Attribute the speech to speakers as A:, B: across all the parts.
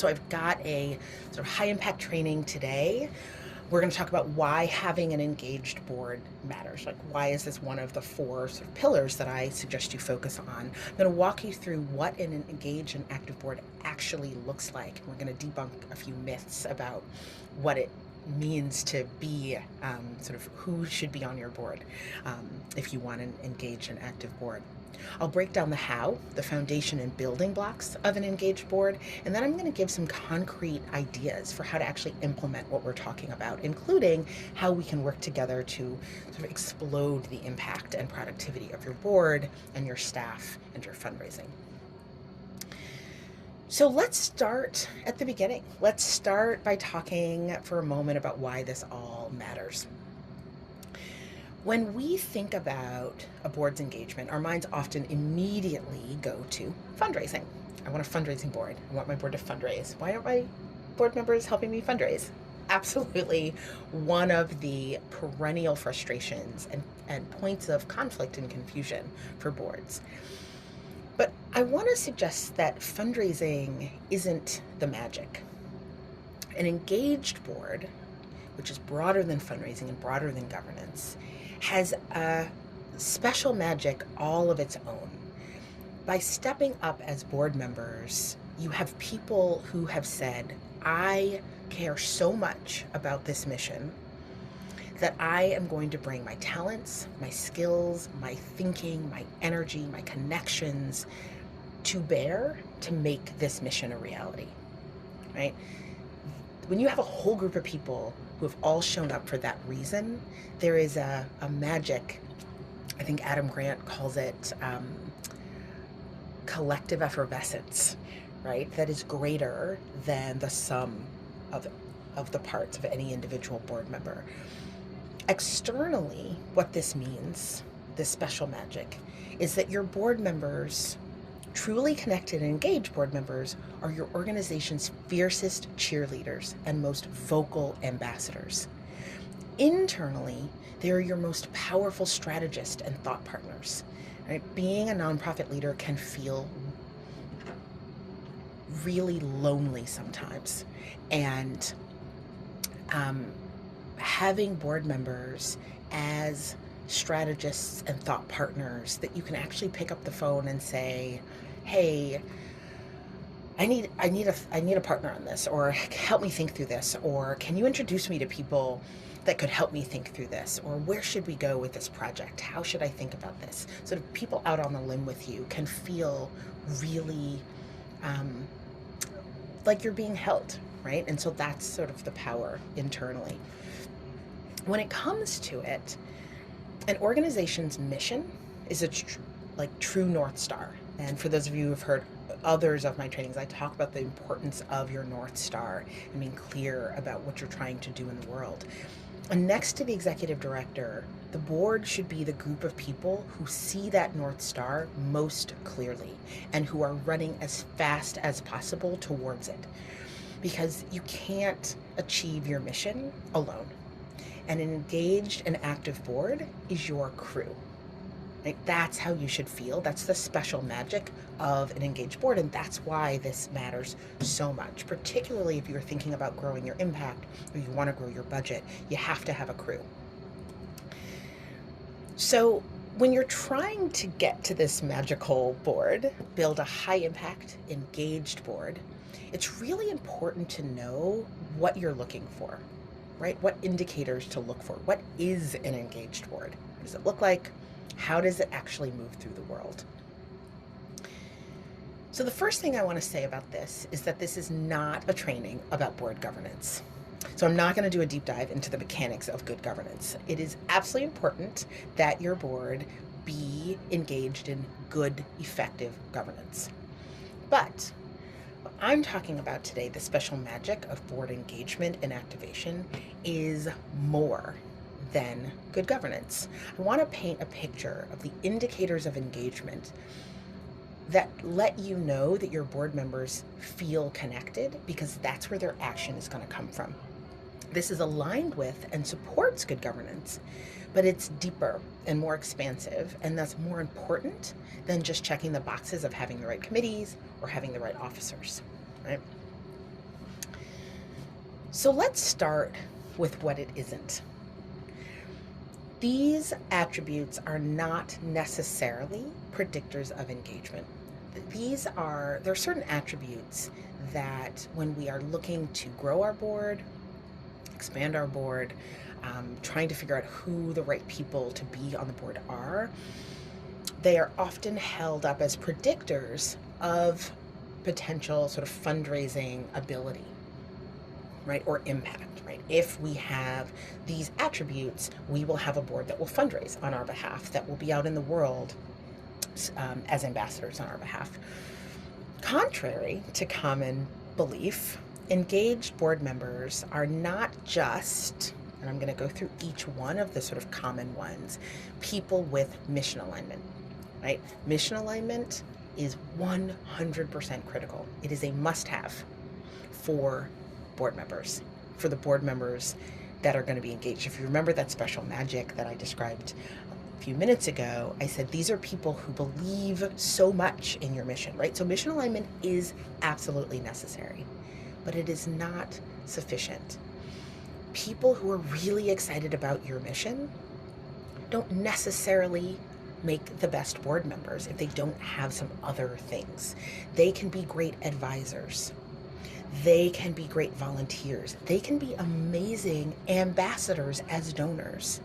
A: So I've got a sort of high impact training today. We're going to talk about why having an engaged board matters. Like, why is this one of the four sort of pillars that I suggest you focus on? I'm going to walk you through what an engaged and active board actually looks like. We're going to debunk a few myths about what it means to be sort of who should be on your board if you want an engaged and active board. I'll break down the how, the foundation and building blocks of an engaged board, and then I'm going to give some concrete ideas for how to actually implement what we're talking about, including how we can work together to sort of explode the impact and productivity of your board and your staff and your fundraising. So let's start at the beginning. Let's start by talking for a moment about why this all matters. When we think about a board's engagement, our minds often immediately go to fundraising. I want a fundraising board. I want my board to fundraise. Why aren't my board members helping me fundraise? Absolutely one of the perennial frustrations and points of conflict and confusion for boards. But I want to suggest that fundraising isn't the magic. An engaged board, which is broader than fundraising and broader than governance, has a special magic all of its own. By stepping up as board members, you have people who have said, I care so much about this mission that I am going to bring my talents, my skills, my thinking, my energy, my connections to bear to make this mission a reality, right? When you have a whole group of people who have all shown up for that reason, there is a magic, I think Adam Grant calls it collective effervescence, right? That is greater than the sum of the parts of any individual board member. Externally, what this means, this special magic, is that your board members, truly connected and engaged board members, are your organization's fiercest cheerleaders and most vocal ambassadors. Internally, they are your most powerful strategist and thought partners. Right? Being a nonprofit leader can feel really lonely sometimes, and having board members as strategists and thought partners that you can actually pick up the phone and say, hey, I need a partner on this, or help me think through this, or can you introduce me to people that could help me think through this, or where should we go with this project? How should I think about this? Sort of people out on the limb with you can feel really like you're being held, right? And so that's sort of the power internally. When it comes to it, an organization's mission is a true North Star. And for those of you who have heard others of my trainings, I talk about the importance of your North Star and being clear about what you're trying to do in the world. And next to the executive director, the board should be the group of people who see that North Star most clearly and who are running as fast as possible towards it. Because you can't achieve your mission alone. And an engaged and active board is your crew. Right? That's how you should feel. That's the special magic of an engaged board, and that's why this matters so much, particularly if you're thinking about growing your impact or you want to grow your budget. You have to have a crew. So when you're trying to get to this magical board, build a high impact, engaged board, it's really important to know what you're looking for, right? What indicators to look for. What is an engaged board? What does it look like? How does it actually move through the world? So the first thing I want to say about this is that this is not a training about board governance. So I'm not going to do a deep dive into the mechanics of good governance. It is absolutely important that your board be engaged in good, effective governance. But what I'm talking about today, the special magic of board engagement and activation, is more than good governance. I want to paint a picture of the indicators of engagement that let you know that your board members feel connected, because that's where their action is going to come from. This is aligned with and supports good governance, but it's deeper and more expansive, and that's more important than just checking the boxes of having the right committees or having the right officers, right? So let's start with what it isn't. These attributes are not necessarily predictors of engagement. There are certain attributes that when we are looking to grow our board, expand our board, trying to figure out who the right people to be on the board are, they are often held up as predictors of potential sort of fundraising ability, right, or impact, right? If we have these attributes, we will have a board that will fundraise on our behalf, that will be out in the world as ambassadors on our behalf. Contrary to common belief, engaged board members are not just, and I'm going to go through each one of the sort of common ones, people with mission alignment, right? Mission alignment is 100% critical. It is a must-have for board members, for the board members that are going to be engaged. If you remember that special magic that I described a few minutes ago, I said these are people who believe so much in your mission, right? So mission alignment is absolutely necessary, but it is not sufficient. People who are really excited about your mission don't necessarily make the best board members if they don't have some other things. They can be great advisors. They can be great volunteers. They can be amazing ambassadors as donors.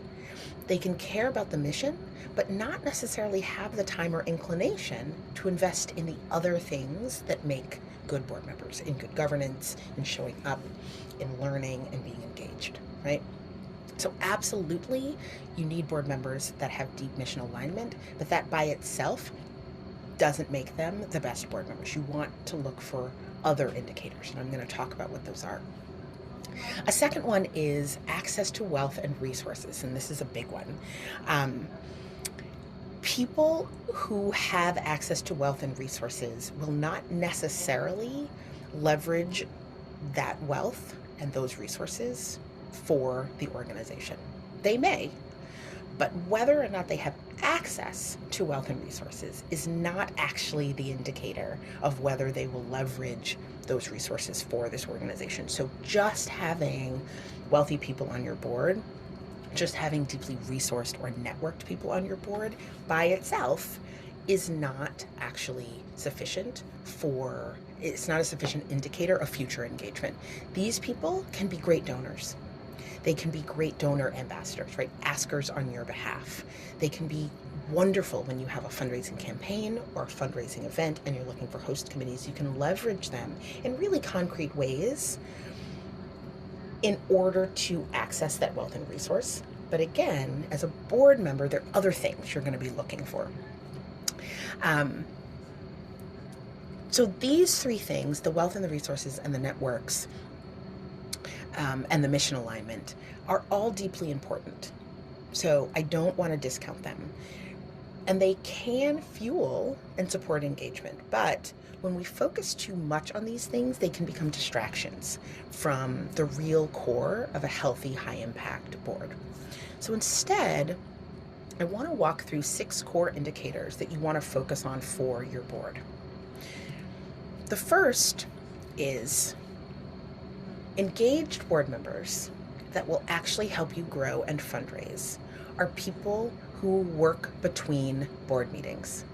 A: They can care about the mission, but not necessarily have the time or inclination to invest in the other things that make good board members, in good governance, in showing up, in learning and being engaged, right? So absolutely, you need board members that have deep mission alignment, but that by itself doesn't make them the best board members. You want to look for other indicators, and I'm going to talk about what those are. A second one is access to wealth and resources, and this is a big one. People who have access to wealth and resources will not necessarily leverage that wealth and those resources for the organization. They may, but whether or not they have access to wealth and resources is not actually the indicator of whether they will leverage those resources for this organization. So just having wealthy people on your board, just having deeply resourced or networked people on your board by itself is not actually sufficient it's not a sufficient indicator of future engagement. These people can be great donors. They can be great donor ambassadors, right? Askers on your behalf. They can be wonderful when you have a fundraising campaign or a fundraising event and you're looking for host committees. You can leverage them in really concrete ways in order to access that wealth and resource. But again, as a board member, there are other things you're going to be looking for. So these three things, the wealth and the resources and the networks, and the mission alignment, are all deeply important. So I don't want to discount them. And they can fuel and support engagement. But when we focus too much on these things, they can become distractions from the real core of a healthy, high-impact board. So instead, I want to walk through 6 core indicators that you want to focus on for your board. The first is engaged board members that will actually help you grow and fundraise are people who work between board meetings.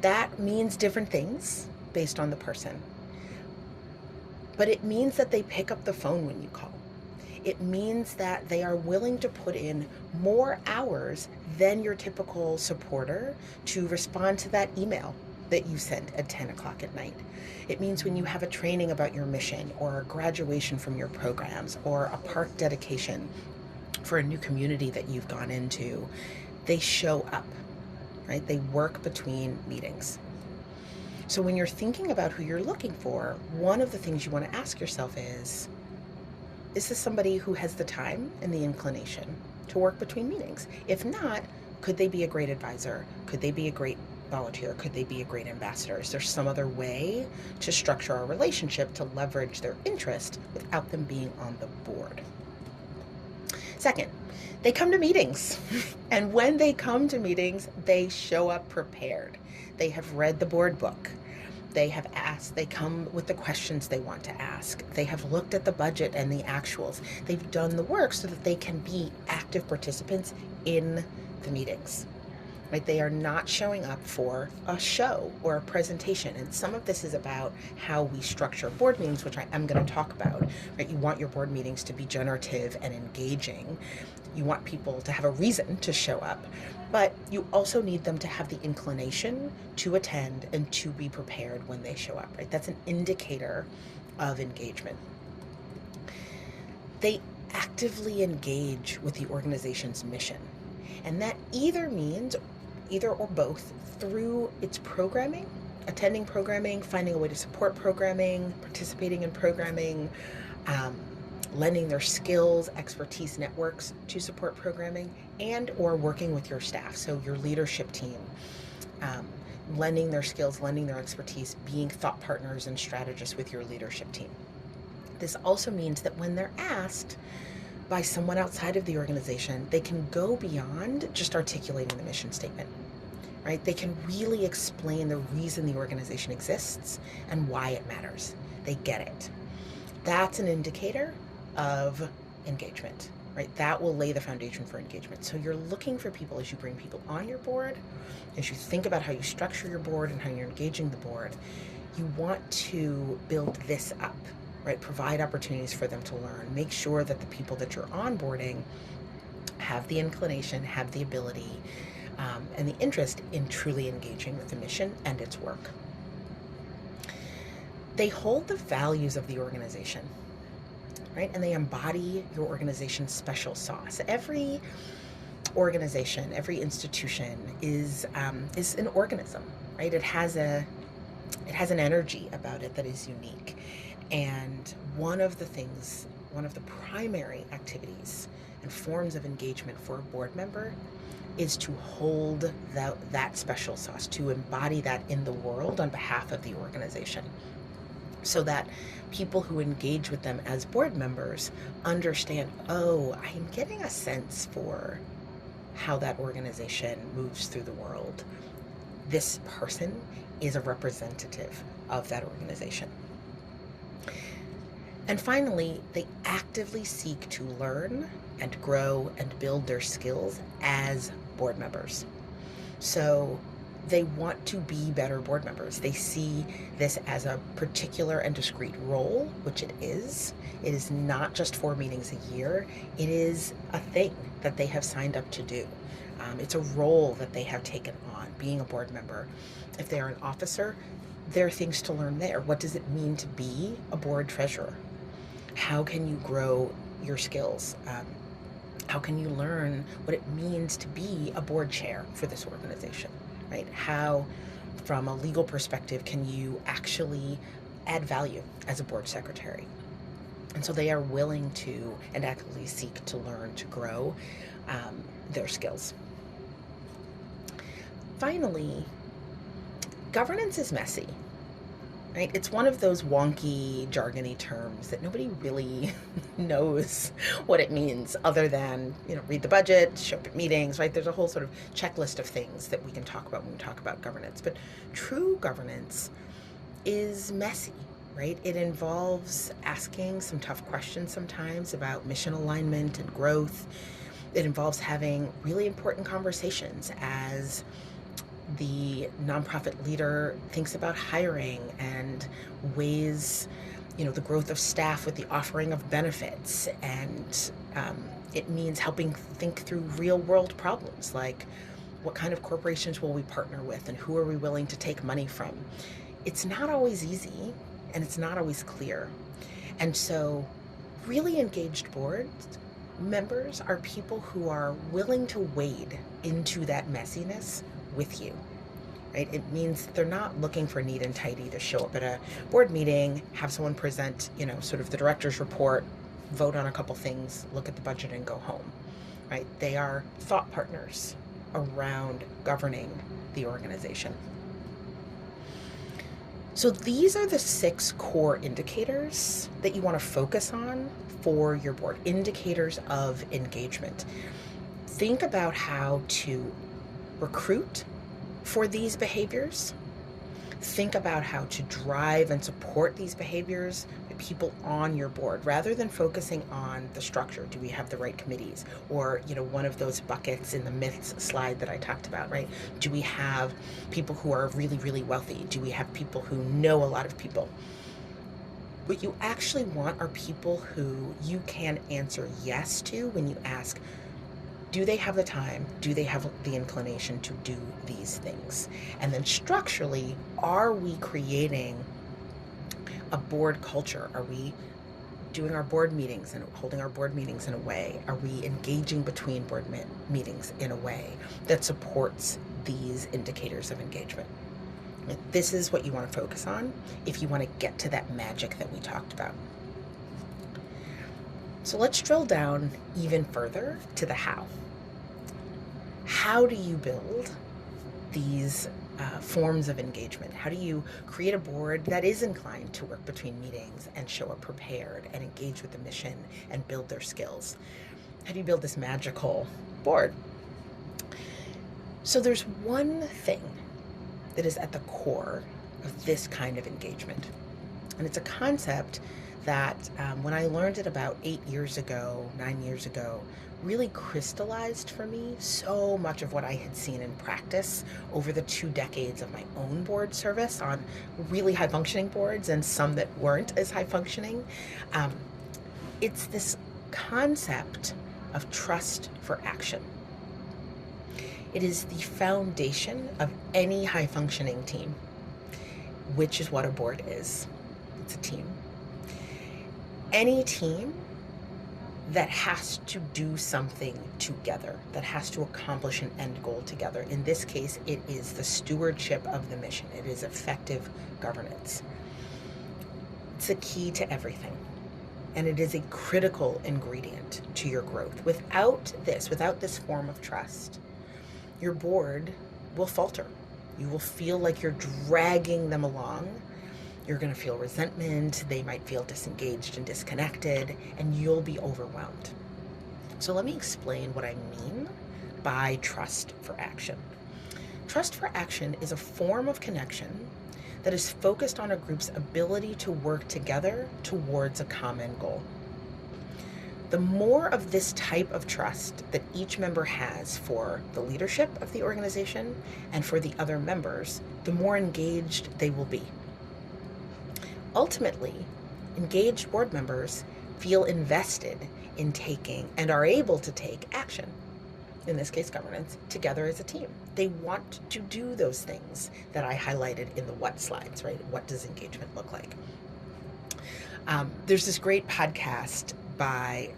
A: That means different things based on the person, but it means that they pick up the phone when you call. It means that they are willing to put in more hours than your typical supporter to respond to that email that you sent at 10 o'clock at night. It means when you have a training about your mission or a graduation from your programs or a park dedication for a new community that you've gone into, they show up, right? They work between meetings. So when you're thinking about who you're looking for, one of the things you want to ask yourself is this somebody who has the time and the inclination to work between meetings? If not, could they be a great advisor? Could they be a great volunteer? Could they be a great ambassador? Is there some other way to structure our relationship to leverage their interest without them being on the board? Second, they come to meetings. And when they come to meetings, they show up prepared. They have read the board book. They have asked, they come with the questions they want to ask. They have looked at the budget and the actuals. They've done the work so that they can be active participants in the meetings. Right? They are not showing up for a show or a presentation. And some of this is about how we structure board meetings, which I am going to talk about. Right? You want your board meetings to be generative and engaging. You want people to have a reason to show up, but you also need them to have the inclination to attend and to be prepared when they show up. Right? That's an indicator of engagement. They actively engage with the organization's mission. And that either means either or both through its programming, attending programming, finding a way to support programming, participating in programming, lending their skills, expertise, networks to support programming, and or working with your staff, so your leadership team, lending their skills, lending their expertise, being thought partners and strategists with your leadership team. This also means that when they're asked by someone outside of the organization, they can go beyond just articulating the mission statement, right? They can really explain the reason the organization exists and why it matters. They get it. That's an indicator of engagement, right? That will lay the foundation for engagement. So you're looking for people as you bring people on your board, as you think about how you structure your board and how you're engaging the board, you want to build this up. Right? Provide opportunities for them to learn. Make sure that the people that you're onboarding have the inclination, have the ability, and the interest in truly engaging with the mission and its work. They hold the values of the organization, right? And they embody your organization's special sauce. Every organization, every institution is an organism, right? It has an energy about it that is unique. And one of the primary activities and forms of engagement for a board member is to hold that special sauce, to embody that in the world on behalf of the organization, so that people who engage with them as board members understand, oh, I'm getting a sense for how that organization moves through the world. This person is a representative of that organization. And finally, they actively seek to learn and grow and build their skills as board members. So they want to be better board members. They see this as a particular and discrete role, which it is. It is not just 4 meetings a year. It is a thing that they have signed up to do. It's a role that they have taken on, being a board member. If they are an officer, there are things to learn there. What does it mean to be a board treasurer? How can you grow your skills? How can you learn what it means to be a board chair for this organization, right? How, from a legal perspective, can you actually add value as a board secretary? And so they are willing to and actively seek to learn, to grow their skills. Finally, governance is messy. Right? It's one of those wonky, jargony terms that nobody really knows what it means other than, read the budget, show up at meetings, right? There's a whole sort of checklist of things that we can talk about when we talk about governance. But true governance is messy, right? It involves asking some tough questions sometimes about mission alignment and growth. It involves having really important conversations as the nonprofit leader thinks about hiring and weighs, the growth of staff with the offering of benefits. And it means helping think through real world problems, like what kind of corporations will we partner with and who are we willing to take money from? It's not always easy and it's not always clear. And so really engaged board members are people who are willing to wade into that messiness with you, right? It means they're not looking for neat and tidy to show up at a board meeting, have someone present, sort of the director's report, vote on a couple things, look at the budget and go home, right? They are thought partners around governing the organization. So these are the 6 core indicators that you want to focus on for your board, indicators of engagement. Think about how to recruit for these behaviors. Think about how to drive and support these behaviors by people on your board, rather than focusing on the structure. Do we have the right committees? Or, one of those buckets in the myths slide that I talked about, right? Do we have people who are really, really wealthy? Do we have people who know a lot of people? What you actually want are people who you can answer yes to when you ask, do they have the time? Do they have the inclination to do these things? And then structurally, are we creating a board culture? Are we doing our board meetings and holding our board meetings in a way? Are we engaging between board meetings in a way that supports these indicators of engagement? This is what you want to focus on if you want to get to that magic that we talked about. So let's drill down even further to the how. How do you build these forms of engagement? How do you create a board that is inclined to work between meetings and show up prepared and engage with the mission and build their skills? How do you build this magical board? So there's one thing that is at the core of this kind of engagement. And it's a concept that when I learned it about 9 years ago, really crystallized for me so much of what I had seen in practice over the 2 decades of my own board service on really high functioning boards and some that weren't as high functioning. It's this concept of trust for action. It is the foundation of any high functioning team, which is what a board is. It's a team. Any team that has to do something together, that has to accomplish an end goal together. In this case, it is the stewardship of the mission. It is effective governance. It's a key to everything. And it is a critical ingredient to your growth. Without this form of trust, your board will falter. You will feel like you're dragging them along. You're going to feel resentment. They might feel disengaged and disconnected, and you'll be overwhelmed. So let me explain what I mean by trust for action. Trust for action is a form of connection that is focused on a group's ability to work together towards a common goal. The more of this type of trust that each member has for the leadership of the organization and for the other members, the more engaged they will be. Ultimately, engaged board members feel invested in taking and are able to take action, in this case governance, together as a team. They want to do those things that I highlighted in the what slides, right? What does engagement look like? There's this great podcast by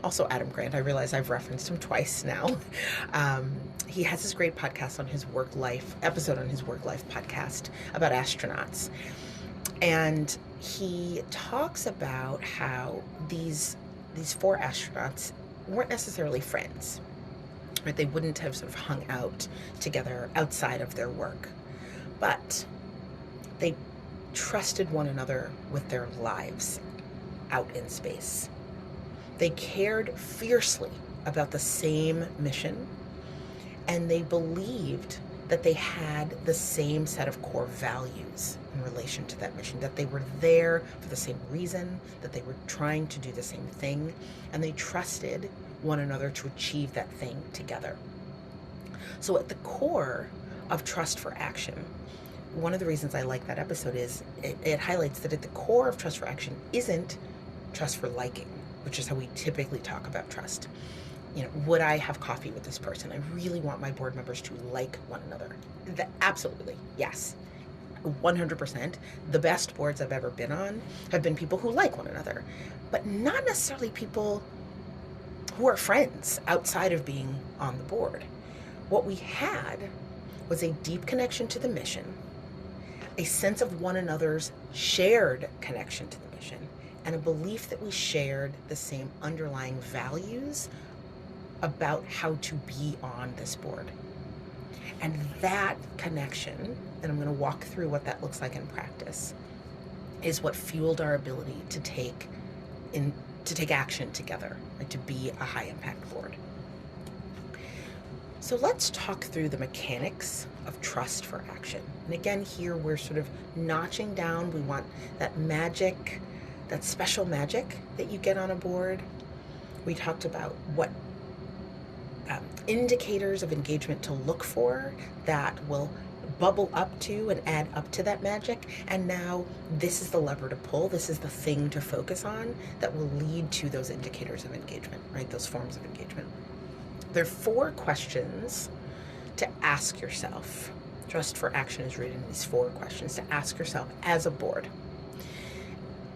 A: also Adam Grant. I realize I've referenced him twice now. He has this great podcast on his episode on his work life podcast about astronauts. And he talks about how these 4 astronauts weren't necessarily friends, right? They wouldn't have sort of hung out together outside of their work, but they trusted one another with their lives out in space. They cared fiercely about the same mission, and they believed that they had the same set of core values in relation to that mission, that they were there for the same reason, that they were trying to do the same thing, and they trusted one another to achieve that thing together. So at the core of trust for action, one of the reasons I like that episode is it highlights that at the core of trust for action isn't trust for liking, which is how we typically talk about trust. Would I have coffee with this person? I really want my board members to like one another. Absolutely, yes. 100%. The best boards I've ever been on have been people who like one another, but not necessarily people who are friends outside of being on the board. What we had was a deep connection to the mission, a sense of one another's shared connection to the mission, and a belief that we shared the same underlying values about how to be on this board. And that connection, and I'm going to walk through what that looks like in practice, is what fueled our ability to take action together, right, to be a high impact board. So let's talk through the mechanics of trust for action. And again, here we're sort of notching down. We want that magic, that special magic that you get on a board. We talked about what indicators of engagement to look for that will bubble up to and add up to that magic. And now this is the lever to pull. This is the thing to focus on that will lead to those indicators of engagement, right? Those forms of engagement. There are 4 questions to ask yourself. Trust for action is rooted in these 4 questions to ask yourself as a board.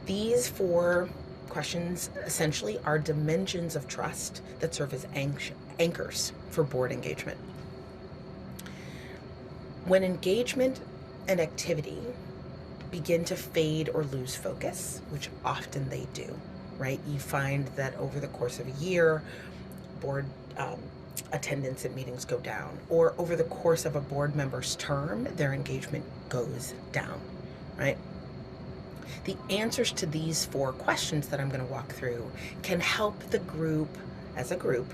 A: These 4 questions essentially are dimensions of trust that serve as anchors for board engagement. When engagement and activity begin to fade or lose focus, which often they do, right? You find that over the course of a year, board attendance at meetings go down, or over the course of a board member's term, their engagement goes down, right? The answers to these 4 questions that I'm going to walk through can help the group, as a group,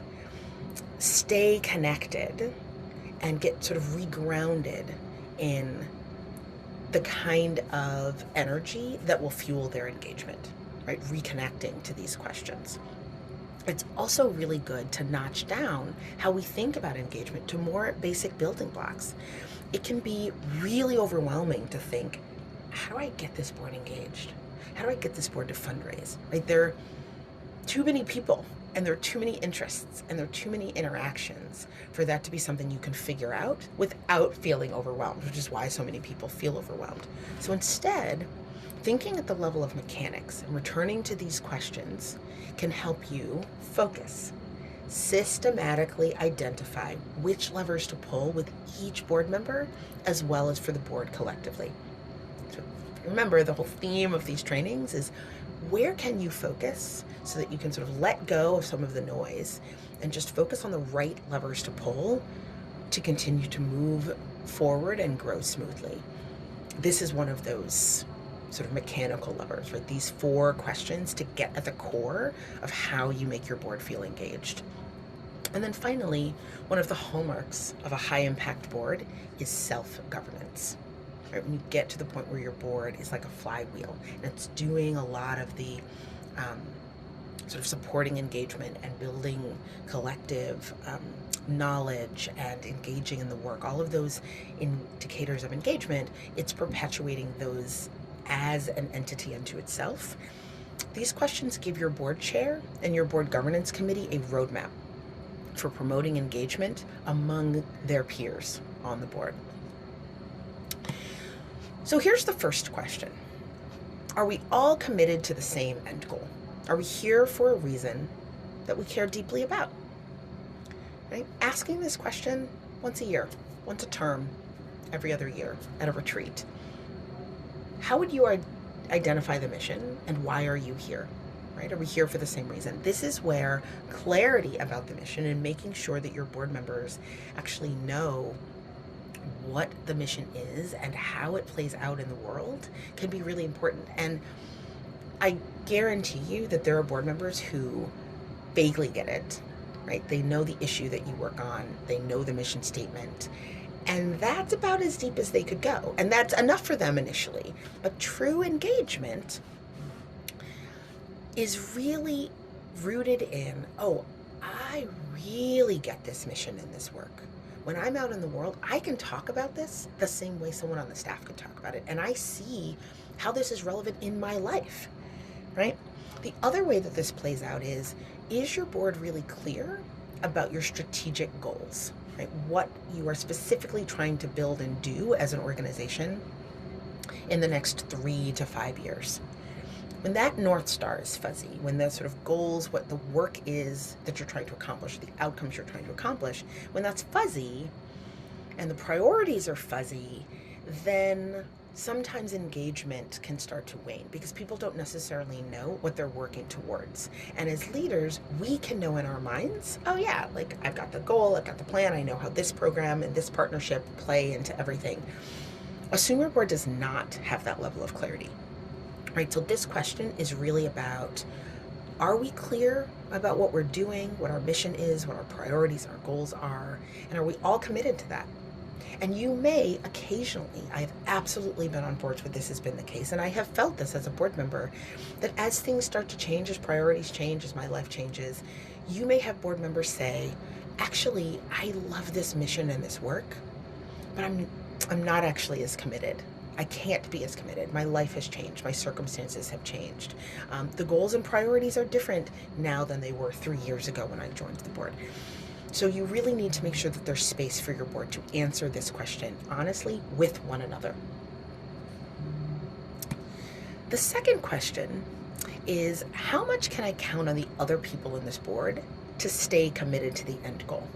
A: stay connected and get sort of regrounded in the kind of energy that will fuel their engagement, right? Reconnecting to these questions. It's also really good to notch down how we think about engagement to more basic building blocks. It can be really overwhelming to think, how do I get this board engaged? How do I get this board to fundraise? Right? There are too many people, and there are too many interests, and there are too many interactions for that to be something you can figure out without feeling overwhelmed, which is why so many people feel overwhelmed. So instead, thinking at the level of mechanics and returning to these questions can help you focus, systematically identify which levers to pull with each board member, as well as for the board collectively. So remember, the whole theme of these trainings is where can you focus so that you can sort of let go of some of the noise and just focus on the right levers to pull to continue to move forward and grow smoothly. This is one of those sort of mechanical levers, right? These 4 questions to get at the core of how you make your board feel engaged. And then finally, one of the hallmarks of a high impact board is self-governance. Right? When you get to the point where your board is like a flywheel and it's doing a lot of the sort of supporting engagement and building collective knowledge and engaging in the work, all of those indicators of engagement, it's perpetuating those as an entity unto itself. These questions give your board chair and your board governance committee a roadmap for promoting engagement among their peers on the board. So here's the first question. Are we all committed to the same end goal? Are we here for a reason that we care deeply about? Right? Asking this question once a year, once a term, every other year at a retreat. How would you identify the mission and why are you here? Right? Are we here for the same reason? This is where clarity about the mission and making sure that your board members actually know what the mission is and how it plays out in the world can be really important. And I guarantee you that there are board members who vaguely get it, right? They know the issue that you work on. They know the mission statement. And that's about as deep as they could go. And that's enough for them initially. But true engagement is really rooted in, oh, I really get this mission and this work. When I'm out in the world, I can talk about this the same way someone on the staff could talk about it. And I see how this is relevant in my life, right? The other way that this plays out is your board really clear about your strategic goals? Right? What you are specifically trying to build and do as an organization in the next 3 to 5 years. When that North Star is fuzzy, when the sort of goals, what the work is that you're trying to accomplish, the outcomes you're trying to accomplish, when that's fuzzy and the priorities are fuzzy, then sometimes engagement can start to wane because people don't necessarily know what they're working towards. And as leaders, we can know in our minds, oh yeah, like I've got the goal, I've got the plan, I know how this program and this partnership play into everything. A senior board does not have that level of clarity, right? So this question is really about Are we clear about what we're doing, what our mission is, what our priorities, our goals are, and are we all committed to that? And you may occasionally, I've absolutely been on boards where this has been the case, and I have felt this as a board member, that as things start to change, as priorities change, as my life changes, you may have board members say, actually, I love this mission and this work, but I'm not actually as committed. I can't be as committed. My life has changed. My circumstances have changed. The goals and priorities are different now than they were 3 years ago when I joined the board. So you really need to make sure that there's space for your board to answer this question honestly with one another. The second question is, how much can I count on the other people in this board to stay committed to the end goal?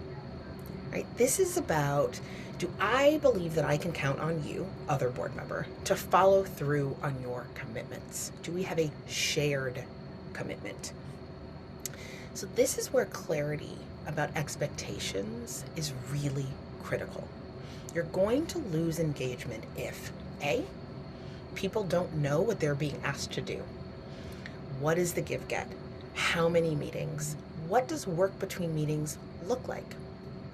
A: Right? This is about, do I believe that I can count on you, other board member, to follow through on your commitments? Do we have a shared commitment? So this is where clarity about expectations is really critical. You're going to lose engagement if A, people don't know what they're being asked to do. What is the give-get? How many meetings? What does work between meetings look like?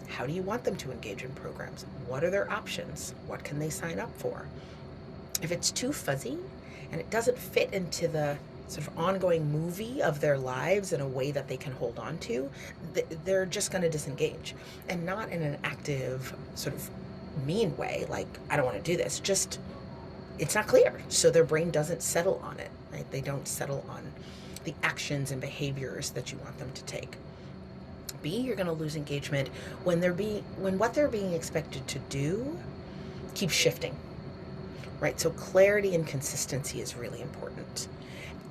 A: How do you want them to engage in programs? What are their options? What can they sign up for? If it's too fuzzy and it doesn't fit into the sort of ongoing movie of their lives in a way that they can hold on to, they're just going to disengage, and not in an active sort of mean way, like, I don't want to do this, just it's not clear, so their brain doesn't settle on it, right? They don't settle on the actions and behaviors that you want them to take. B, you're going to lose engagement when what they're being expected to do keeps shifting, right? So clarity and consistency is really important.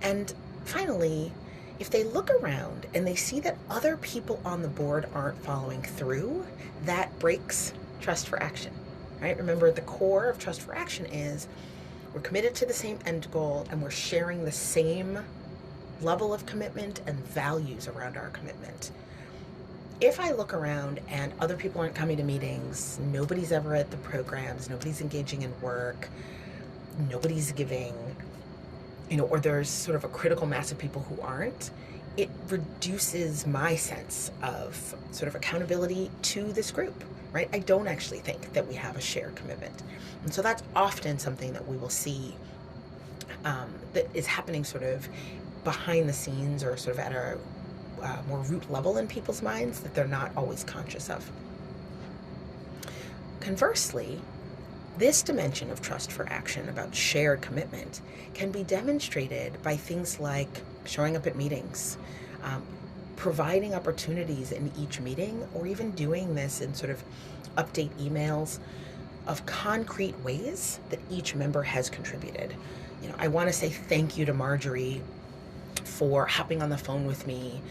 A: And finally, if they look around and they see that other people on the board aren't following through, that breaks trust for action, right? Remember, the core of trust for action is we're committed to the same end goal and we're sharing the same level of commitment and values around our commitment. If I look around and other people aren't coming to meetings, nobody's ever at the programs, nobody's engaging in work, nobody's giving, or there's sort of a critical mass of people who aren't, it reduces my sense of sort of accountability to this group, right? I don't actually think that we have a shared commitment. And so that's often something that we will see that is happening sort of behind the scenes or sort of at a more root level in people's minds that they're not always conscious of. Conversely, this dimension of trust for action about shared commitment can be demonstrated by things like showing up at meetings, providing opportunities in each meeting, or even doing this in sort of update emails of concrete ways that each member has contributed. I want to say thank you to Marjorie for hopping on the phone with me,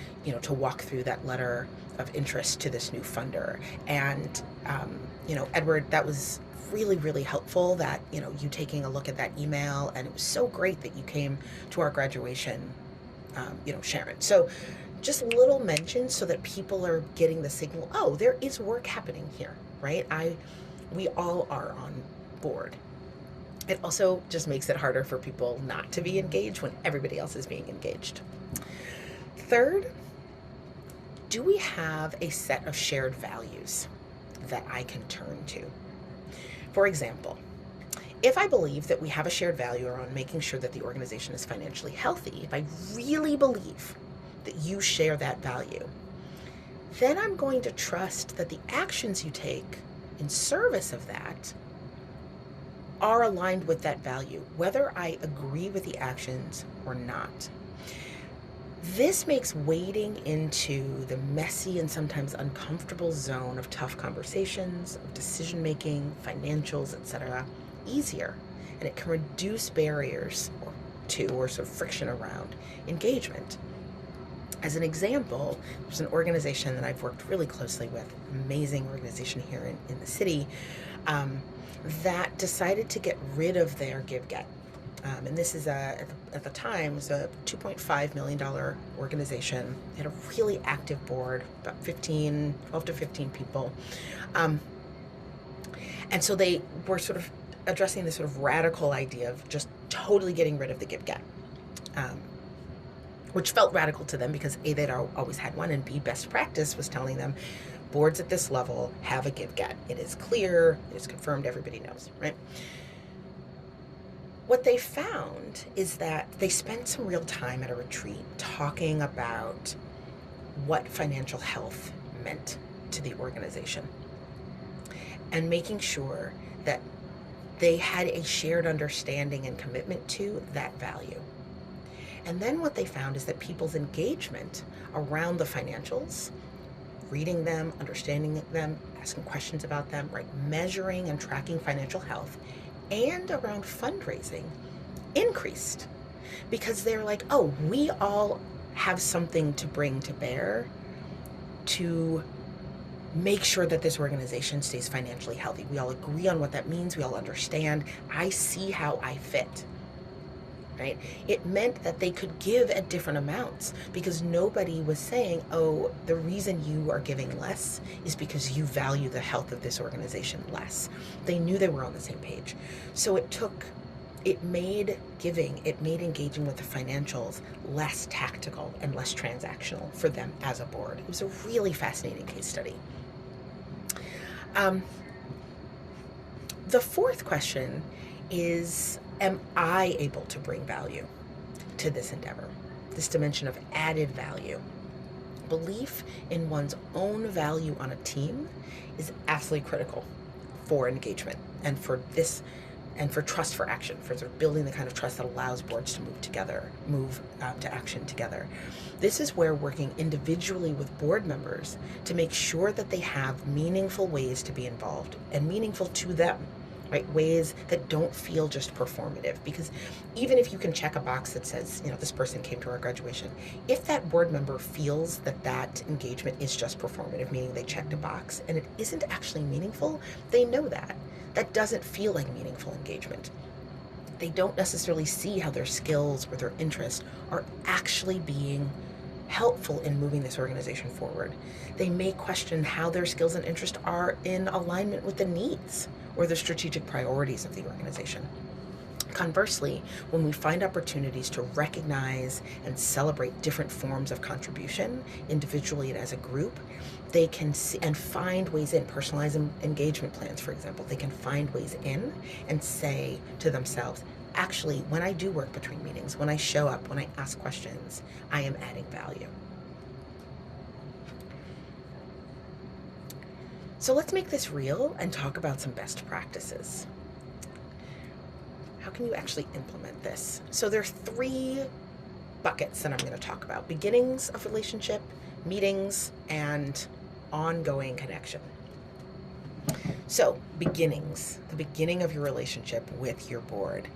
A: to walk through that letter of interest to this new funder. And, Edward, that was really, really helpful that, you taking a look at that email, and it was so great that you came to our graduation, Sharon. So just little mentions so that people are getting the signal, oh, there is work happening here, right? We all are on board. It also just makes it harder for people not to be engaged when everybody else is being engaged. Third, do we have a set of shared values that I can turn to? For example, if I believe that we have a shared value around making sure that the organization is financially healthy, if I really believe that you share that value, then I'm going to trust that the actions you take in service of that are aligned with that value, whether I agree with the actions or not. This makes wading into the messy and sometimes uncomfortable zone of tough conversations, of decision-making, financials, etc. easier, and it can reduce barriers or sort of friction around engagement. As an example, there's an organization that I've worked really closely with, amazing organization here in the city, that decided to get rid of their give-get. And this is, at the time, was a $2.5 million organization. They had a really active board, about 12 to 15 people. And so they were sort of addressing this sort of radical idea of just totally getting rid of the give-get. which felt radical to them because A, they'd always had one, and B, best practice was telling them boards at this level have a give-get. It is clear, it is confirmed, everybody knows, right? What they found is that they spent some real time at a retreat talking about what financial health meant to the organization and making sure that they had a shared understanding and commitment to that value. And then what they found is that people's engagement around the financials, reading them, understanding them, asking questions about them, right, measuring and tracking financial health, and around fundraising increased, because they're like, oh, we all have something to bring to bear to make sure that this organization stays financially healthy. We all agree on what that means. We all understand. I see how I fit. Right? It meant that they could give at different amounts because nobody was saying, oh, the reason you are giving less is because you value the health of this organization less. They knew they were on the same page. So it made engaging with the financials less tactical and less transactional for them as a board. It was a really fascinating case study. The fourth question is, am I able to bring value to this endeavor? This dimension of added value. Belief in one's own value on a team is absolutely critical for engagement and for trust for action, for sort of building the kind of trust that allows boards to move to action together. This is where working individually with board members to make sure that they have meaningful ways to be involved and meaningful to them, right? Ways that don't feel just performative. Because even if you can check a box that says, this person came to our graduation, if that board member feels that engagement is just performative, meaning they checked a box and it isn't actually meaningful, they know that. That doesn't feel like meaningful engagement. They don't necessarily see how their skills or their interests are actually being helpful in moving this organization forward. They may question how their skills and interests are in alignment with the needs or the strategic priorities of the organization. Conversely, when we find opportunities to recognize and celebrate different forms of contribution, individually and as a group, they can see and find ways in, personalized engagement plans, for example, they can find ways in and say to themselves, actually, when I do work between meetings, when I show up, when I ask questions, I am adding value. So let's make this real and talk about some best practices. How can you actually implement this? So there are 3 buckets that I'm going to talk about: beginnings of relationship, meetings, and ongoing connection. So beginnings, the beginning of your relationship with your board.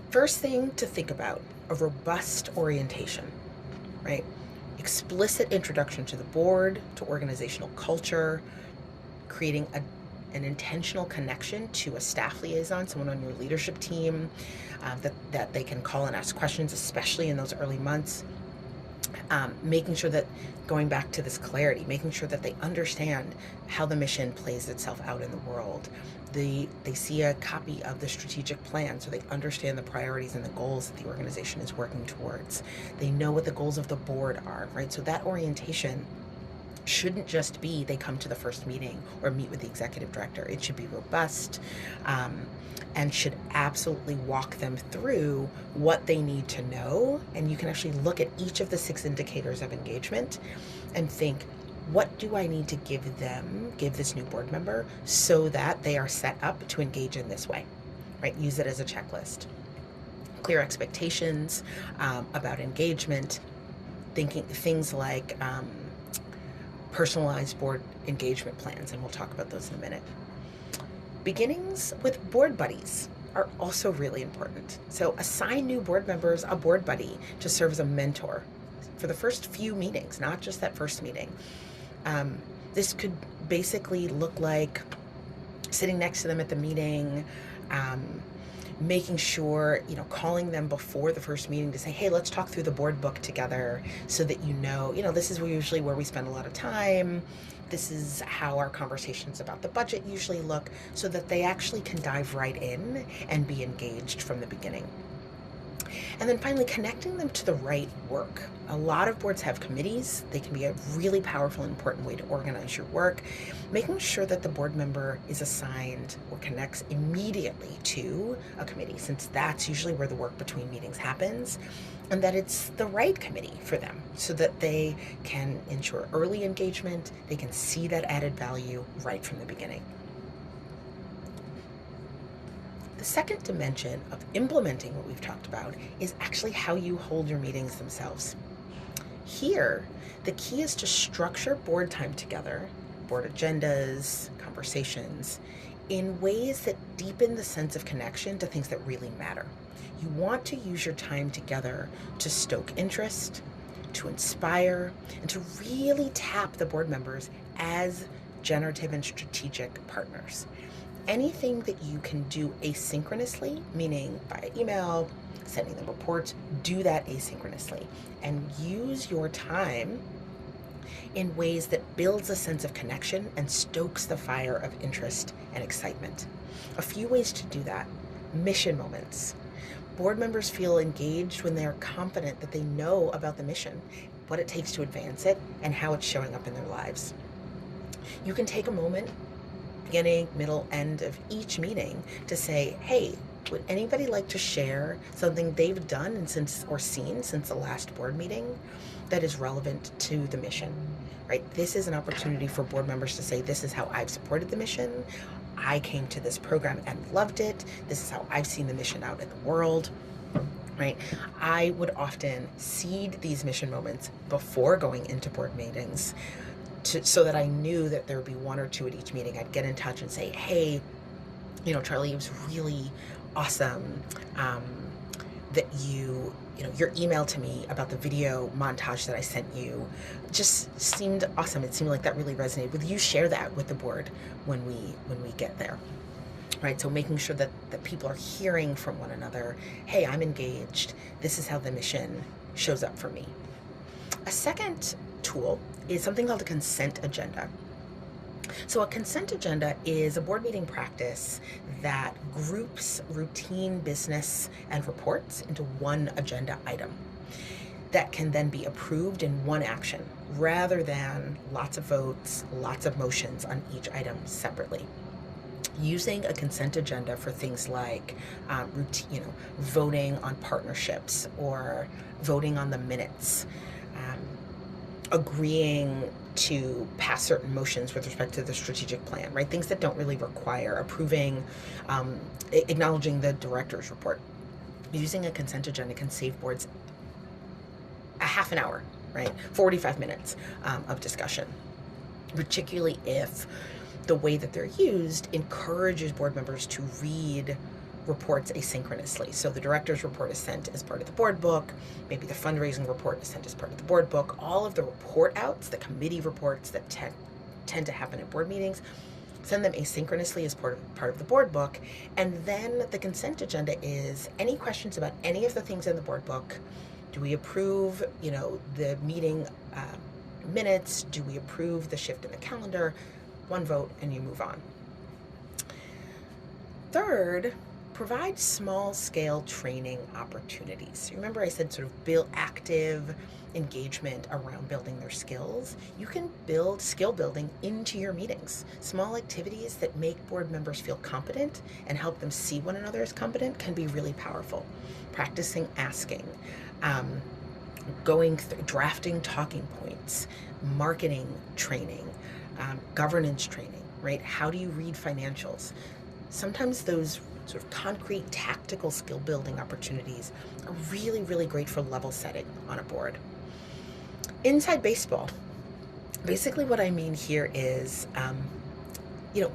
A: First thing to think about, a robust orientation, right? Explicit introduction to the board, to organizational culture, creating an intentional connection to a staff liaison, someone on your leadership team that they can call and ask questions, especially in those early months. Making sure that, going back to this clarity, making sure that they understand how the mission plays itself out in the world. They see a copy of the strategic plan so they understand the priorities and the goals that the organization is working towards. They know what the goals of the board are, right? So that orientation shouldn't just be they come to the first meeting or meet with the executive director. It should be robust and should absolutely walk them through what they need to know. And you can actually look at each of the 6 indicators of engagement and think, what do I need to give this new board member so that they are set up to engage in this way, right? Use it as a checklist. Clear expectations about engagement, thinking things like personalized board engagement plans, and we'll talk about those in a minute. Beginnings with board buddies are also really important. So assign new board members a board buddy to serve as a mentor for the first few meetings, not just that first meeting. This could basically look like sitting next to them at the meeting, making sure, calling them before the first meeting to say, hey, let's talk through the board book together so that this is usually where we spend a lot of time. This is how our conversations about the budget usually look, so that they actually can dive right in and be engaged from the beginning. And then finally, connecting them to the right work. A lot of boards have committees. They can be a really powerful and important way to organize your work. Making sure that the board member is assigned or connects immediately to a committee, since that's usually where the work between meetings happens, and that it's the right committee for them so that they can ensure early engagement, they can see that added value right from the beginning. The second dimension of implementing what we've talked about is actually how you hold your meetings themselves. Here, the key is to structure board time together, board agendas, conversations, in ways that deepen the sense of connection to things that really matter. You want to use your time together to stoke interest, to inspire, and to really tap the board members as generative and strategic partners. Anything that you can do asynchronously, meaning via email, sending them reports, do that asynchronously and use your time in ways that builds a sense of connection and stokes the fire of interest and excitement. A few ways to do that. Mission moments. Board members feel engaged when they are confident that they know about the mission, what it takes to advance it, and how it's showing up in their lives. You can take a moment, beginning, middle, end of each meeting, to say, hey, would anybody like to share something they've done and seen since the last board meeting that is relevant to the mission, right? This is an opportunity for board members to say, this is how I've supported the mission. I came to this program and loved it. This is how I've seen the mission out in the world, right? I would often seed these mission moments before going into board meetings so that I knew that there would be one or two at each meeting. I'd get in touch and say, hey, Charlie, it was really awesome that your email to me about the video montage that I sent you just seemed awesome. It seemed like that really resonated. Would you share that with the board when we get there? Right, so making sure that people are hearing from one another, hey, I'm engaged. This is how the mission shows up for me. A second tool is something called a consent agenda. So a consent agenda is a board meeting practice that groups routine business and reports into one agenda item that can then be approved in one action rather than lots of votes, lots of motions on each item separately. Using a consent agenda for things like voting on partnerships or voting on the minutes, agreeing to pass certain motions with respect to the strategic plan, right? Things that don't really require approving, acknowledging the director's report. Using a consent agenda can save boards a half an hour, right? 45 minutes of discussion, particularly if the way that they're used encourages board members to read reports asynchronously. So the director's report is sent as part of the board book, maybe the fundraising report is sent as part of the board book. All of the report outs, the committee reports that tend to happen at board meetings, send them asynchronously as part of the board book. And then the consent agenda is any questions about any of the things in the board book. Do we approve, the meeting minutes? Do we approve the shift in the calendar? One vote and you move on. Third, provide small-scale training opportunities. Remember I said sort of build active engagement around building their skills. You can build skill building into your meetings. Small activities that make board members feel competent and help them see one another as competent can be really powerful. Practicing asking, drafting talking points, marketing training, governance training, right? How do you read financials? Sometimes those sort of concrete tactical skill building opportunities are really, really great for level setting on a board. Inside baseball, basically what I mean here is,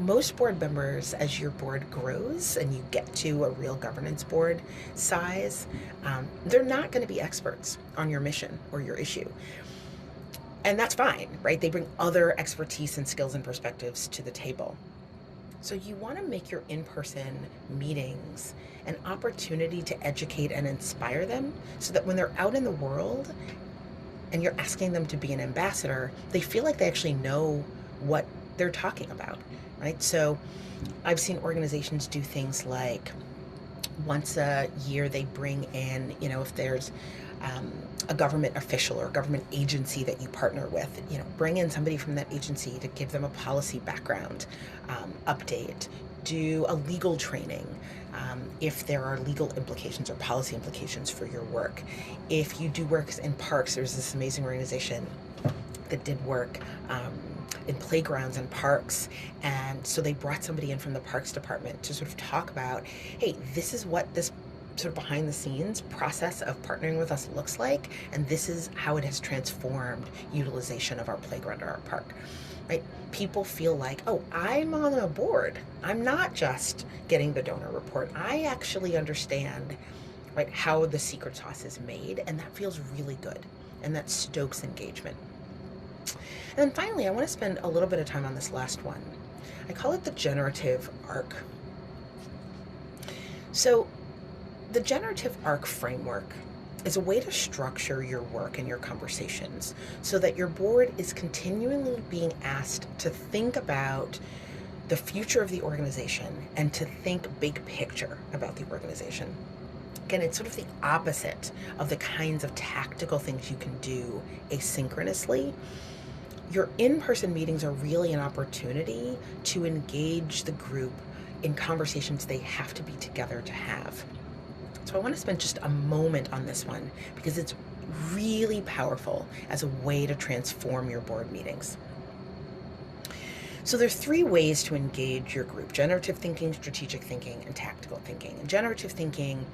A: most board members, as your board grows and you get to a real governance board size, they're not going to be experts on your mission or your issue. And that's fine, right? They bring other expertise and skills and perspectives to the table. So you want to make your in-person meetings an opportunity to educate and inspire them so that when they're out in the world and you're asking them to be an ambassador, they feel like they actually know what they're talking about, right? So I've seen organizations do things like Once a year, they bring in, if there's a government official or a government agency that you partner with, bring in somebody from that agency to give them a policy background update. Do a legal training if there are legal implications or policy implications for your work. If you do work in parks, there's this amazing organization that did work in playgrounds and parks, and so they brought somebody in from the parks department to sort of talk about, hey, this is what this sort of behind the scenes process of partnering with us looks like, and this is how it has transformed utilization of our playground or our park. Right? People feel like, oh, I'm on a board. I'm not just getting the donor report. I actually understand, right, how the secret sauce is made, and that feels really good, and that stokes engagement. And then finally, I want to spend a little bit of time on this last one. I call it the generative arc. So the generative arc framework is a way to structure your work and your conversations so that your board is continually being asked to think about the future of the organization and to think big picture about the organization. Again, it's sort of the opposite of the kinds of tactical things you can do asynchronously. Your in-person meetings are really an opportunity to engage the group in conversations they have to be together to have. So I want to spend just a moment on this one because it's really powerful as a way to transform your board meetings. So there's 3 ways to engage your group: generative thinking, strategic thinking, and tactical thinking. And generative thinking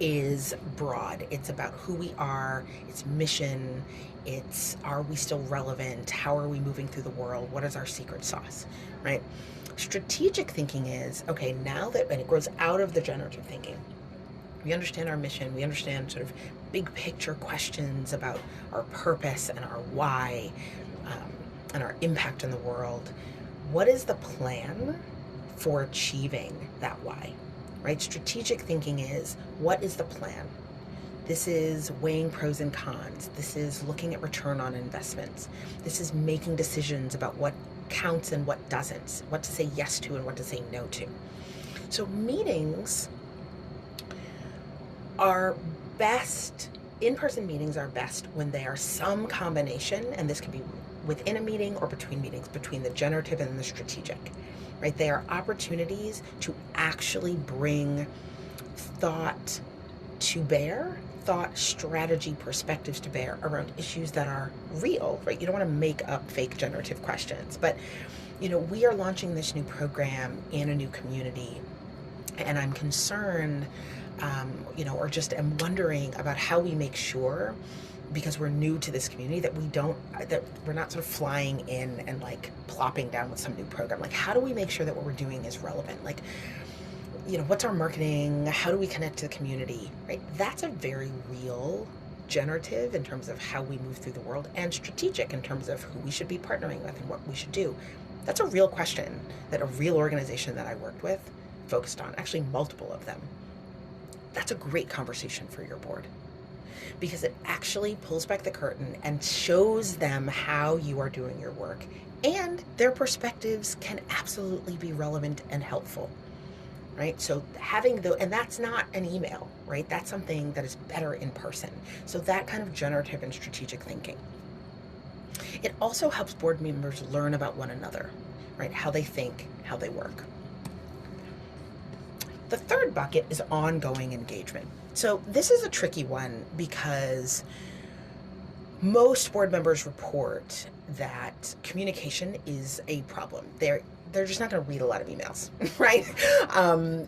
A: is broad. It's about who we are, it's mission, it's are we still relevant, how are we moving through the world, what is our secret sauce, right? Strategic thinking is, okay, now that, and it grows out of the generative thinking, we understand our mission, we understand sort of big picture questions about our purpose and our why, and our impact in the world. What is the plan for achieving that why? Right? Strategic thinking is, what is the plan? This is weighing pros and cons. This is looking at return on investments. This is making decisions about what counts and what doesn't, what to say yes to and what to say no to. So meetings are best, in-person meetings are best when they are some combination, and this can be within a meeting or between meetings, between the generative and the strategic. Right? They are opportunities to actually bring thought to bear, thought, strategy, perspectives to bear around issues that are real, right? You don't want to make up fake generative questions, but we are launching this new program in a new community, and I'm concerned, or just am wondering about how we make sure, because we're new to this community, that we're not sort of flying in and like plopping down with some new program. Like, how do we make sure that what we're doing is relevant? Like, what's our marketing? How do we connect to the community, right? That's a very real generative in terms of how we move through the world, and strategic in terms of who we should be partnering with and what we should do. That's a real question that a real organization that I worked with focused on, actually multiple of them. That's a great conversation for your board, because it actually pulls back the curtain and shows them how you are doing your work, and their perspectives can absolutely be relevant and helpful, right? So and that's not an email, right? That's something that is better in person. So that kind of generative and strategic thinking. It also helps board members learn about one another, right? How they think, how they work. The third bucket is ongoing engagement. So this is a tricky one because most board members report that communication is a problem. They're just not going to read a lot of emails, right?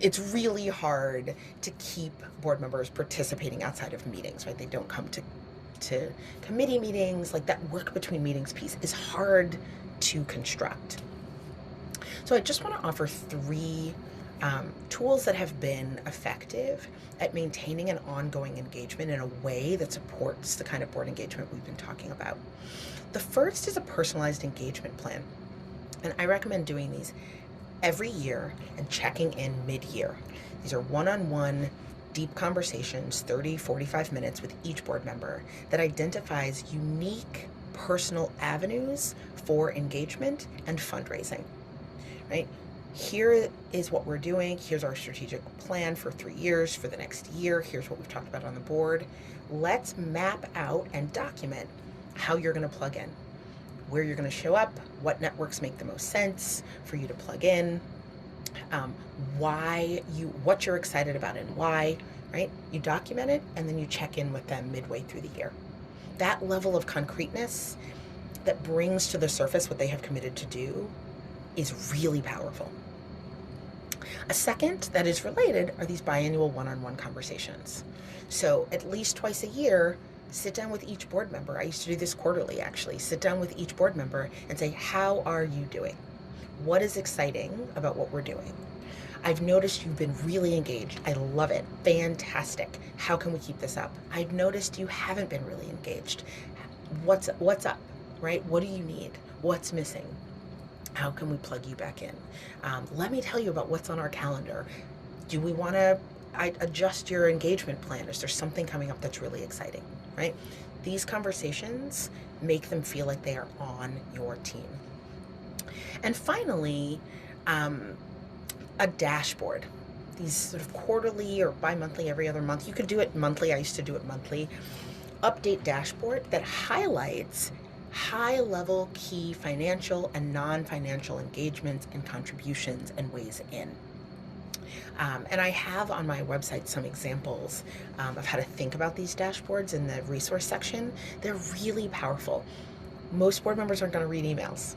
A: It's really hard to keep board members participating outside of meetings, right? They don't come to committee meetings. Like, that work between meetings piece is hard to construct. So I just want to offer 3 tools that have been effective at maintaining an ongoing engagement in a way that supports the kind of board engagement we've been talking about. The first is a personalized engagement plan. And I recommend doing these every year and checking in mid-year. These are one-on-one deep conversations, 30, 45 minutes with each board member, that identifies unique personal avenues for engagement and fundraising, right? here is what we're doing. Here's our strategic plan for 3 years, for the next year. Here's what we've talked about on the board. Let's map out and document how you're going to plug in, where you're going to show up, what networks make the most sense for you to plug in, what you're excited about and why, right? You document it and then you check in with them midway through the year. That level of concreteness that brings to the surface what they have committed to do is really powerful. A second that is related are these biannual one-on-one conversations. So at least twice a year, sit down with each board member. I used to do this quarterly, actually. Sit down with each board member and say, how are you doing? What is exciting about what we're doing? I've noticed you've been really engaged. I love it. Fantastic. How can we keep this up? I've noticed you haven't been really engaged. What's up, right? What do you need? What's missing? How can we plug you back in? Let me tell you about what's on our calendar. Do we want to adjust your engagement plan? Is there something coming up that's really exciting, right? These conversations make them feel like they are on your team. And finally, a dashboard. These sort of quarterly or bi-monthly, every other month. You could do it monthly. I used to do it monthly. Update dashboard that highlights high-level key financial and non-financial engagements and contributions and ways in. And I have on my website some examples of how to think about these dashboards in the resource section. They're really powerful. Most board members aren't going to read emails.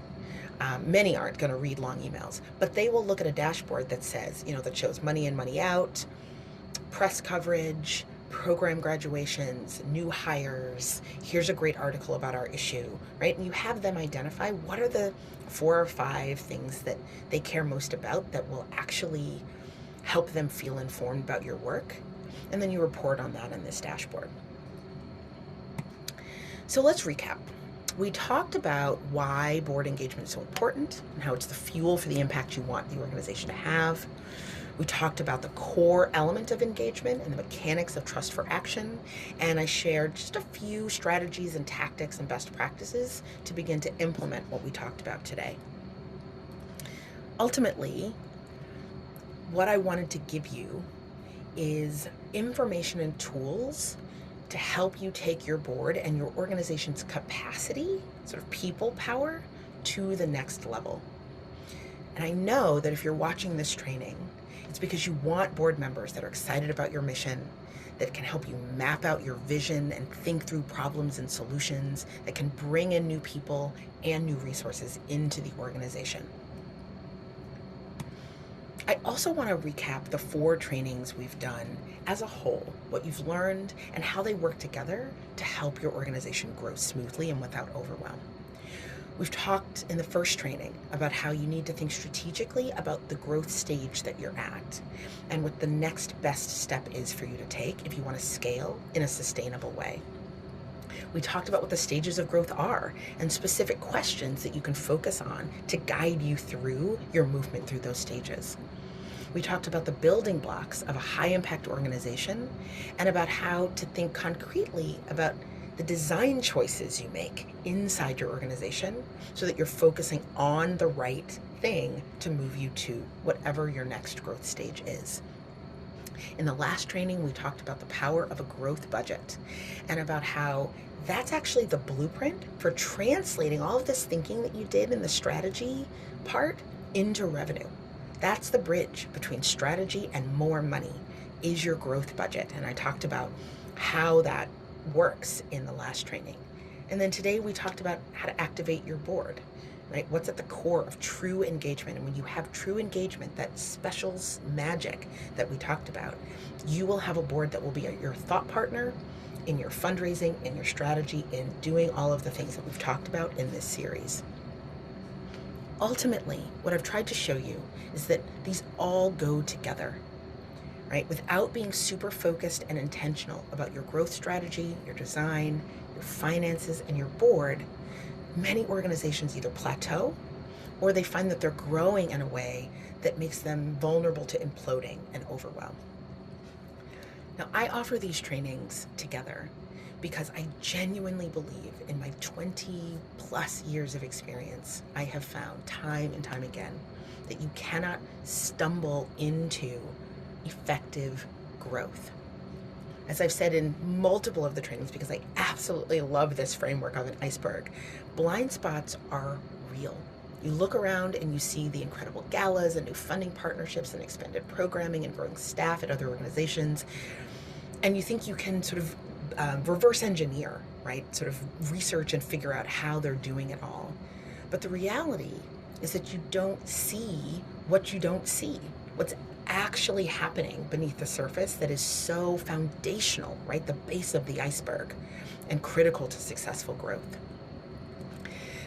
A: Many aren't going to read long emails, but they will look at a dashboard that says, that shows money in, money out, press coverage, program graduations, new hires, here's a great article about our issue, right? And you have them identify what are the 4 or 5 things that they care most about that will actually help them feel informed about your work. And then you report on that in this dashboard. So let's recap. We talked about why board engagement is so important and how it's the fuel for the impact you want the organization to have. We talked about the core element of engagement and the mechanics of trust for action, and I shared just a few strategies and tactics and best practices to begin to implement what we talked about today. Ultimately, what I wanted to give you is information and tools to help you take your board and your organization's capacity, sort of people power, to the next level. And I know that if you're watching this training, it's because you want board members that are excited about your mission, that can help you map out your vision and think through problems and solutions, that can bring in new people and new resources into the organization. I also want to recap the 4 trainings we've done as a whole, what you've learned and how they work together to help your organization grow smoothly and without overwhelm. We've talked in the first training about how you need to think strategically about the growth stage that you're at and what the next best step is for you to take if you want to scale in a sustainable way. We talked about what the stages of growth are and specific questions that you can focus on to guide you through your movement through those stages. We talked about the building blocks of a high-impact organization and about how to think concretely about the design choices you make inside your organization so that you're focusing on the right thing to move you to whatever your next growth stage is. In the last training, we talked about the power of a growth budget and about how that's actually the blueprint for translating all of this thinking that you did in the strategy part into revenue. That's the bridge between strategy and more money is your growth budget. And I talked about how that works in the last training. And then today we talked about how to activate your board, right? What's at the core of true engagement. And when you have true engagement, that special magic that we talked about, you will have a board that will be your thought partner in your fundraising, in your strategy, in doing all of the things that we've talked about in this series. Ultimately, what I've tried to show you is that these all go together, right? Without being super focused and intentional about your growth strategy, your design, your finances, and your board, many organizations either plateau or they find that they're growing in a way that makes them vulnerable to imploding and overwhelm. Now, I offer these trainings together because I genuinely believe in my 20 plus years of experience, I have found time and time again that you cannot stumble into effective growth. As I've said in multiple of the trainings, because I absolutely love this framework of an iceberg, blind spots are real. You look around and you see the incredible galas and new funding partnerships and expanded programming and growing staff at other organizations, and you think you can sort of reverse engineer, right? Sort of research and figure out how they're doing it all. But the reality is that you don't see what you don't see. What's actually happening beneath the surface that is so foundational, right? The base of the iceberg and critical to successful growth.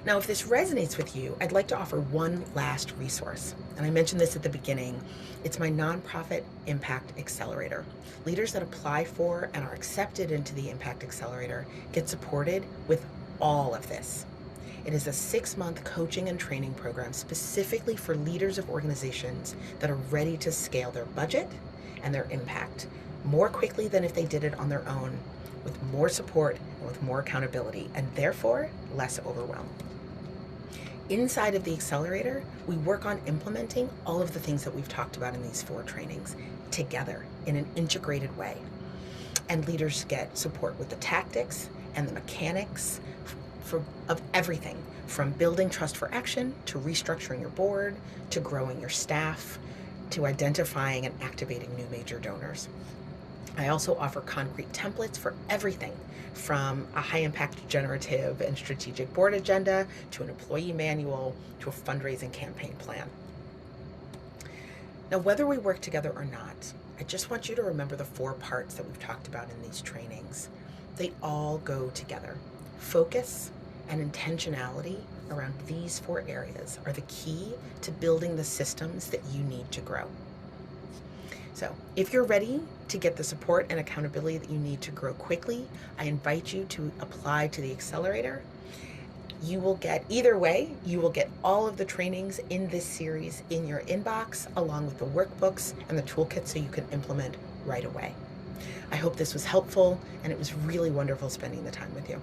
A: Now, if this resonates with you, I'd like to offer one last resource. And I mentioned this at the beginning. It's my nonprofit Impact Accelerator. Leaders that apply for and are accepted into the Impact Accelerator get supported with all of this. It is a 6-month coaching and training program specifically for leaders of organizations that are ready to scale their budget and their impact more quickly than if they did it on their own, with more support and with more accountability, and therefore less overwhelm. Inside of the accelerator, we work on implementing all of the things that we've talked about in these 4 trainings together in an integrated way. And leaders get support with the tactics and the mechanics of everything, from building trust for action, to restructuring your board, to growing your staff, to identifying and activating new major donors. I also offer concrete templates for everything from a high-impact generative and strategic board agenda to an employee manual to a fundraising campaign plan. Now, whether we work together or not, I just want you to remember the 4 parts that we've talked about in these trainings. They all go together. Focus and intentionality around these 4 areas are the key to building the systems that you need to grow. So if you're ready to get the support and accountability that you need to grow quickly, I invite you to apply to the accelerator. You will get, either way, you will get all of the trainings in this series in your inbox, along with the workbooks and the toolkit so you can implement right away. I hope this was helpful, and it was really wonderful spending the time with you.